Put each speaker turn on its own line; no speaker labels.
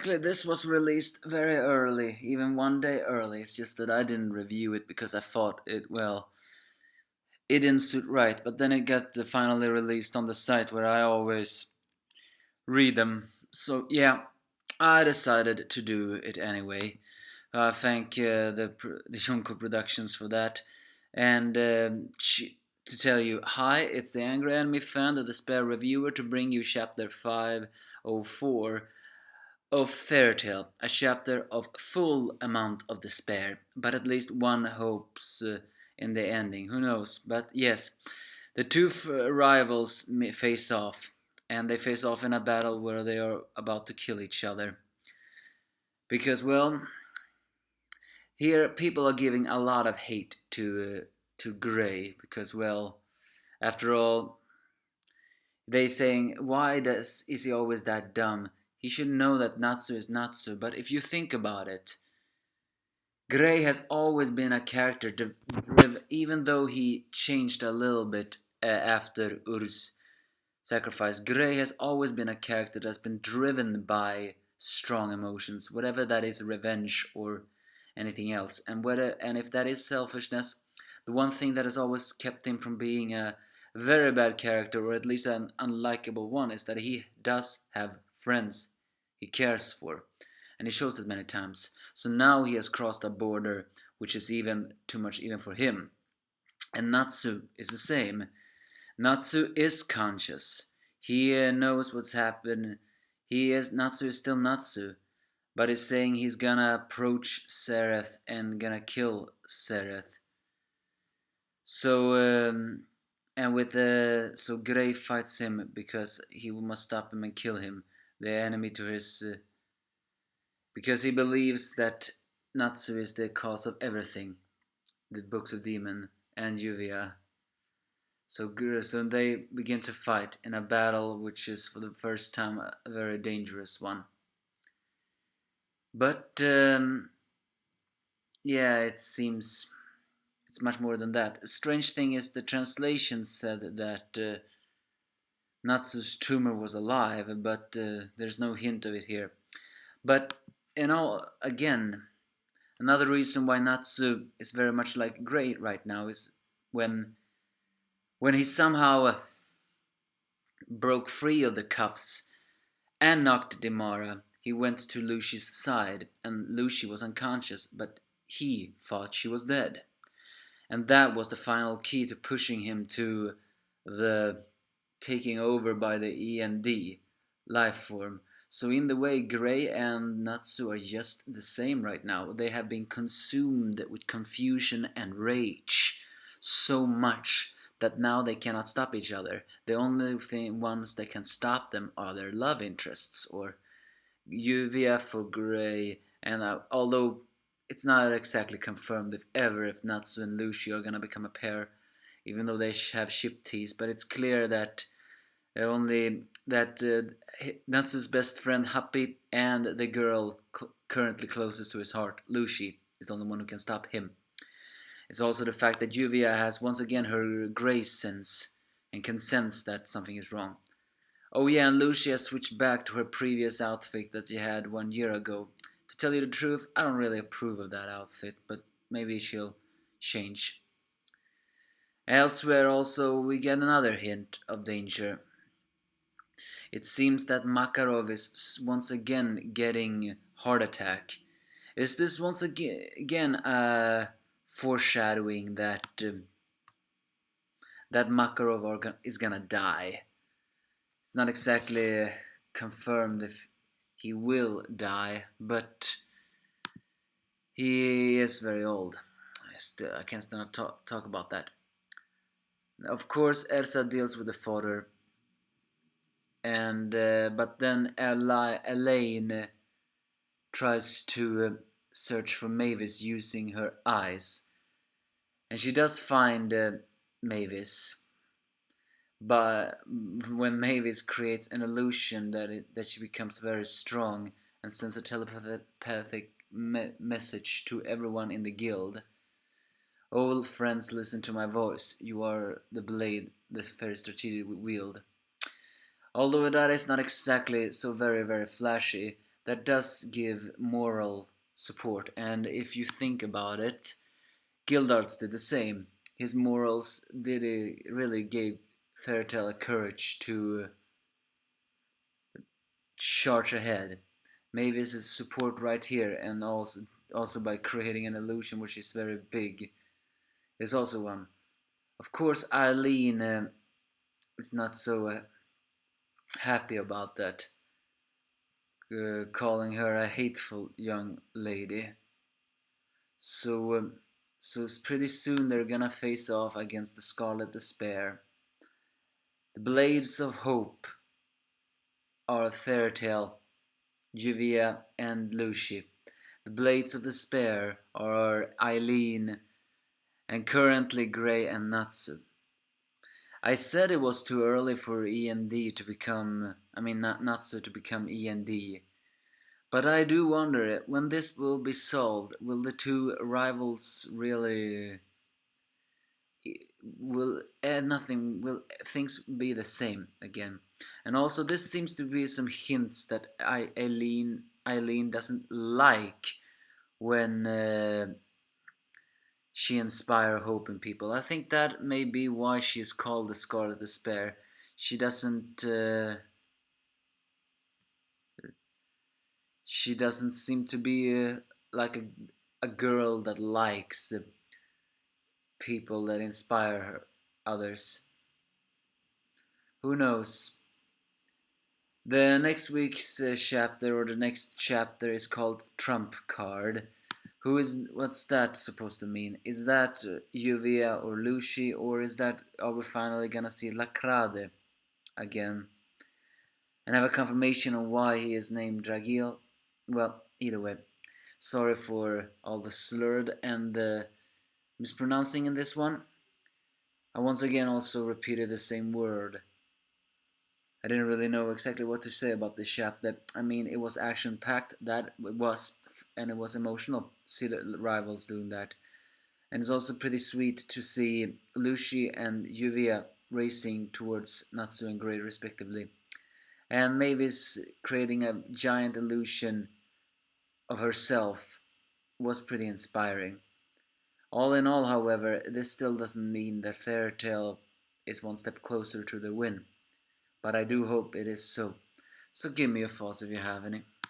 technically this was released very early, even one day early. It's just that I didn't review it because I thought it didn't suit right. But then it got finally released on the site where I always read them. So yeah, I decided to do it anyway. Thank the Junko Productions for that. And to tell you, hi, it's the Angry Enemy fan, the Despair Reviewer, to bring you chapter 504 of Fairy Tale, a chapter of full amount of despair, but at least one hopes in the ending. Who knows? But yes, the two rivals face off, and they face off in a battle where they are about to kill each other. Because, well, here people are giving a lot of hate to Gray because, well, after all, they saying is he always that dumb? He should know that Natsu is Natsu. But if you think about it, Gray has always been a character even though he changed a little bit after Ur's sacrifice. Gray has always been a character that's been driven by strong emotions, whatever that is, revenge or anything else. And if that is selfishness, the one thing that has always kept him from being a very bad character, or at least an unlikable one, is that he does have friends he cares for, and he shows that many times. So now he has crossed a border which is even too much even for him. And Natsu is the same. Natsu is conscious. He knows what's happened. Natsu is still Natsu, but he's saying he's gonna approach Sereth and gonna kill Sereth. So so Gray fights him because he must stop him and kill him, the enemy to his, because he believes that Natsu is the cause of everything, the Books of Demon and Yuvia. So they begin to fight in a battle which is for the first time a very dangerous one. But yeah, it seems it's much more than that. A strange thing is the translation said that Natsu's tumor was alive, but there's no hint of it here. But again, another reason why Natsu is very much like Gray right now is when he somehow broke free of the cuffs and knocked Demara, he went to Lucie's side, and Lucie was unconscious, but he thought she was dead. And that was the final key to pushing him to the taking over by the END life form. So in the way, Gray and Natsu are just the same right now. They have been consumed with confusion and rage so much that now they cannot stop each other. The only ones that can stop them are their love interests, or Yuvia for Gray, and although it's not exactly confirmed if Natsu and Lucy are gonna become a pair, even though they have ship tease, but it's clear that Natsu's best friend Happy and the girl currently closest to his heart, Lucy, is the only one who can stop him. It's also the fact that Yuvia has once again her gray sense and can sense that something is wrong. Oh yeah, and Lucy has switched back to her previous outfit that she had 1 year ago. To tell you the truth, I don't really approve of that outfit, but maybe she'll change. Elsewhere also we get another hint of danger. It seems that Makarov is once again getting heart attack. Is this once again a foreshadowing that Makarov is gonna die? It's not exactly confirmed if he will die, but he is very old. I can't stand to talk about that. Of course, Elsa deals with the father, and but then Elaine tries to search for Mavis using her eyes, and she does find Mavis. But when Mavis creates an illusion that she becomes very strong and sends a telepathic message to everyone in the guild. Old friends, listen to my voice. You are the blade the fairy strategic wield. Although that is not exactly so very, very flashy, that does give moral support. And if you think about it, Gildarts did the same. His morals did really gave Fairytale a courage to charge ahead. Mavis' support right here, and also by creating an illusion which is very big, is also one. Of course, Eileen is not so happy about that, calling her a hateful young lady. So, so pretty soon they're gonna face off against the Scarlet Despair. The Blades of Hope are Fairytale, Juvia, and Lucy. The Blades of Despair are Eileen and currently Grey and Natsu. I said it was too early for END to become, Natsu to become END. But I do wonder, when this will be solved, will the two rivals really will nothing will things be the same again? And also this seems to be some hints that Eileen doesn't like when she inspire hope in people. I think that may be why she is called the Scarlet Despair. She doesn't she doesn't seem to be like a girl that likes people that inspire her, others. Who knows? The next week's chapter, or the next chapter, is called Trump Card. What's that supposed to mean? Is that Juvia or Lucy, or are we finally gonna see Lacrade again? And have a confirmation on why he is named Dragil? Well, either way, sorry for all the slurred and mispronouncing in this one. I once again also repeated the same word. I didn't really know exactly what to say about this chapter. It was action packed, that it was, and it was emotional. See the rivals doing that. And it's also pretty sweet to see Lucy and Juvia racing towards Natsu and Grey respectively. And Mavis creating a giant illusion of herself was pretty inspiring. All in all, however, this still doesn't mean that Fairytale is one step closer to the win. But I do hope it is so. So give me your thoughts if you have any.